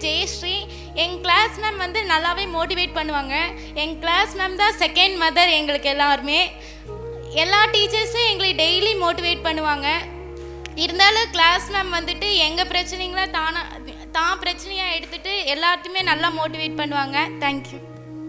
ஜெயஸ்ரீ. எங்கள் class ma'am வந்து நல்லாவே மோட்டிவேட் பண்ணுவாங்க. எங்கள் கிளாஸ் மேம் தான் செகண்ட் மதர் எங்களுக்கு எல்லாருமே. எல்லா டீச்சர்ஸும் எங்களை டெய்லி மோட்டிவேட் பண்ணுவாங்க. இருந்தாலும் கிளாஸ் மேம் வந்துட்டு எங்கள் பிரச்சனைகளை தான் பிரச்சனையாக எடுத்துகிட்டு எல்லாத்தையுமே நல்லா மோட்டிவேட் பண்ணுவாங்க. தேங்க்யூ.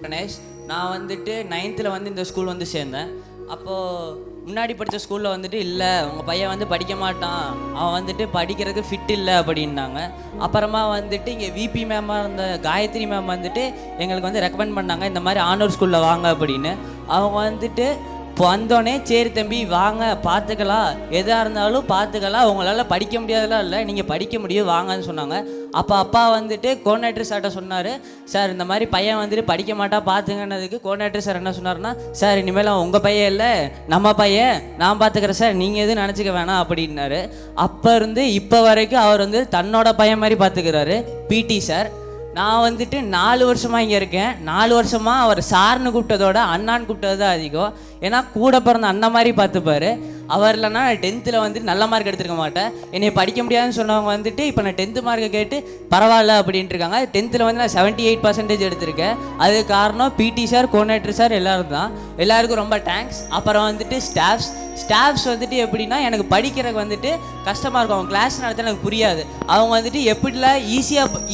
கணேஷ், நான் வந்துட்டு 9th வந்து இந்த ஸ்கூல் வந்து சேர்ந்தேன். அப்போது முன்னாடி படித்த ஸ்கூலில் வந்துட்டு இல்லை உங்கள் பையன் வந்து படிக்க மாட்டான், அவன் வந்துட்டு படிக்கிறதுக்கு ஃபிட் இல்லை அப்படின்னாங்க. அப்புறமா வந்துட்டு இங்கே விபி மேமாக இருந்த காயத்ரி மேம் வந்துட்டு எங்களுக்கு வந்து ரெக்கமெண்ட் பண்ணாங்க, இந்த மாதிரி ஆனூர் ஸ்கூலில் வாங்க அப்படின்னு. அவங்க வந்துட்டு இப்போ வந்தோடனே சரி தம்பி வாங்க பார்த்துக்கலாம், எதாக இருந்தாலும் பார்த்துக்கலாம், உங்களால் படிக்க முடியாதெல்லாம் இல்லை, நீங்கள் படிக்க முடியும் வாங்கன்னு சொன்னாங்க. அப்போ அப்பா வந்துட்டு கோஆர்டினேட்டர் சார்கிட்ட சொன்னார், சார் இந்த மாதிரி பையன் வந்துட்டு படிக்க மாட்டா பார்த்துங்கன்னதுக்கு கோஆர்டினேட்டர் சார் என்ன சொன்னார்னா, சார் இனிமேல் அவன் உங்கள் பையன் இல்லை நம்ம பையன், நான் பார்த்துக்கிறேன் சார், நீங்கள் எதுவும் நினச்சிக்க வேணாம் அப்படின்னாரு. அப்போ இருந்து இப்போ வரைக்கும் அவர் வந்து தன்னோட பையன் மாதிரி பார்த்துக்கிறாரு பிடி சார். நான் வந்துட்டு 4 வருஷமாக இங்கே இருக்கேன். 4 வருஷமாக அவர் சார்னு கூப்பிட்டதோட அண்ணான்னு கூப்பிட்டது தான் அதிகம். ஏன்னா கூட பிறந்த அண்ணன் மாதிரி பார்த்துப்பாரு. அவர் இல்லைன்னா 10th வந்துட்டு நல்ல மார்க் எடுத்துருக்க மாட்டேன். என்னை படிக்க முடியாதுன்னு சொன்னவங்க வந்துட்டு இப்போ நான் 10th மார்க்கை கேட்டு பரவாயில்ல அப்படின்ட்டு இருக்காங்க. 10th வந்து நான் 78% எடுத்திருக்கேன். அதுக்கு காரணம் பிடி சார், கோஆர்டினேட்டர் சார் எல்லாரும் தான். எல்லாருக்கும் ரொம்ப தேங்க்ஸ். அப்புறம் வந்துட்டு ஸ்டாஃப்ஸ் வந்துட்டு எப்படின்னா, எனக்கு படிக்கிறதுக்கு வந்துட்டு கஷ்டமாக இருக்கும், அவங்க கிளாஸ் நடத்த எனக்கு புரியாது, அவங்க வந்துட்டு எப்படிலாம்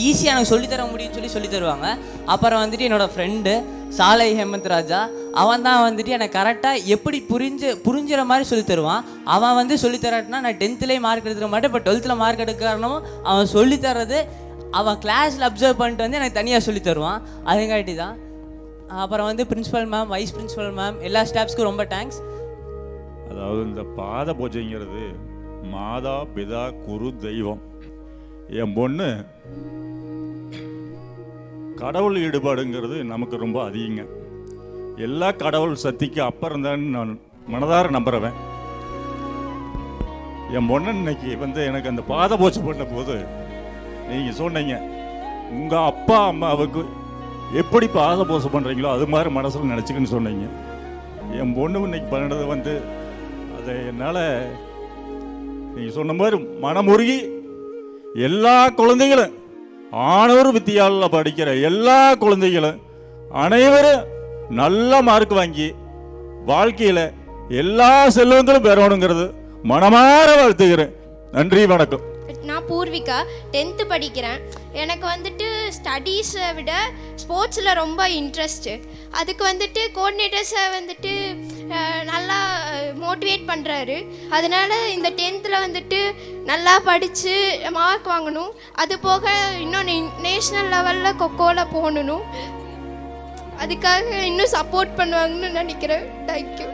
ஈஸியாக எனக்கு சொல்லித்தர முடியும்னு சொல்லி தருவாங்க. அப்புறம் வந்துட்டு என்னோடய ஃப்ரெண்டு சாலை ஹேமந்த் ராஜா, அவன் தான் வந்துட்டு எனக்கு கரெக்டாக எப்படி புரிஞ்சுற மாதிரி சொல்லி தருவான். அவன் வந்து சொல்லித்தராட்டினா நான் 10th மார்க் எடுத்துக்க மாட்டேன். இப்போ 12th மார்க் எடுக்க காரணமும் அவன் சொல்லித்தரது, அவன் கிளாஸில் அப்சர்வ் பண்ணிட்டு வந்து எனக்கு தனியாக சொல்லி தருவான். அதுங்காட்டி தான். அப்புறம் வந்து principal ma'am, wise principal ma'am, எல்லா ஸ்டாஃப்ஸ்க்கும் ரொம்ப தேங்க்ஸ். அதாவது இந்த பாத பூஜைங்கிறது மாதா பிதா குரு தெய்வம். என் பொண்ணு கடவுள் ஈடுபாடுங்கிறது நமக்கு ரொம்ப அதிகங்க. எல்லா கடவுள் சக்திக்கு அப்புறம் தான் நான் மனதார நம்புறவன். என் பொண்ணு இன்னைக்கு வந்து எனக்கு அந்த பாத பூஜை பண்ண போது நீங்கள் சொன்னீங்க, உங்கள் அப்பா அம்மாவுக்கு எப்படி பாத பூஜை பண்ணுறீங்களோ அது மாதிரி மனசில் நினச்சிக்கின்னு சொன்னீங்க. என் பொண்ணு இன்னைக்கு பண்ணது வந்து அதை என்னால் நீங்கள் சொன்ன மாதிரி மனமுருகி எல்லா குழந்தைகளும் ஆனூர் வித்தியாலயில் படிக்கிற எல்லா குழந்தைகளும் அனைவரும் நல்ல மார்க் வாங்கி வாழ்க்கையில் எல்லா செல்வங்களும் பெறணுங்கிறது மனமாற வாழ்த்துகிறேன். நன்றி, வணக்கம். நான் பூர்விகா, 10th படிக்கிறேன். எனக்கு வந்துட்டு ஸ்டடீஸை விட ஸ்போர்ட்ஸில் ரொம்ப இன்ட்ரெஸ்ட்டு. அதுக்கு வந்துட்டு கோஆர்டினேட்டர்ஸை வந்துட்டு நல்லா மோட்டிவேட் பண்ணுறாரு. அதனால் இந்த 10th வந்துட்டு நல்லா படித்து மார்க் வாங்கணும். அது போக இன்னும் நேஷ்னல் லெவலில் கொக்கோவில் போகணும். அதுக்காக இன்னும் சப்போர்ட் பண்ணுவாங்கன்னு நினைக்கிறேன். தேங்க்யூ.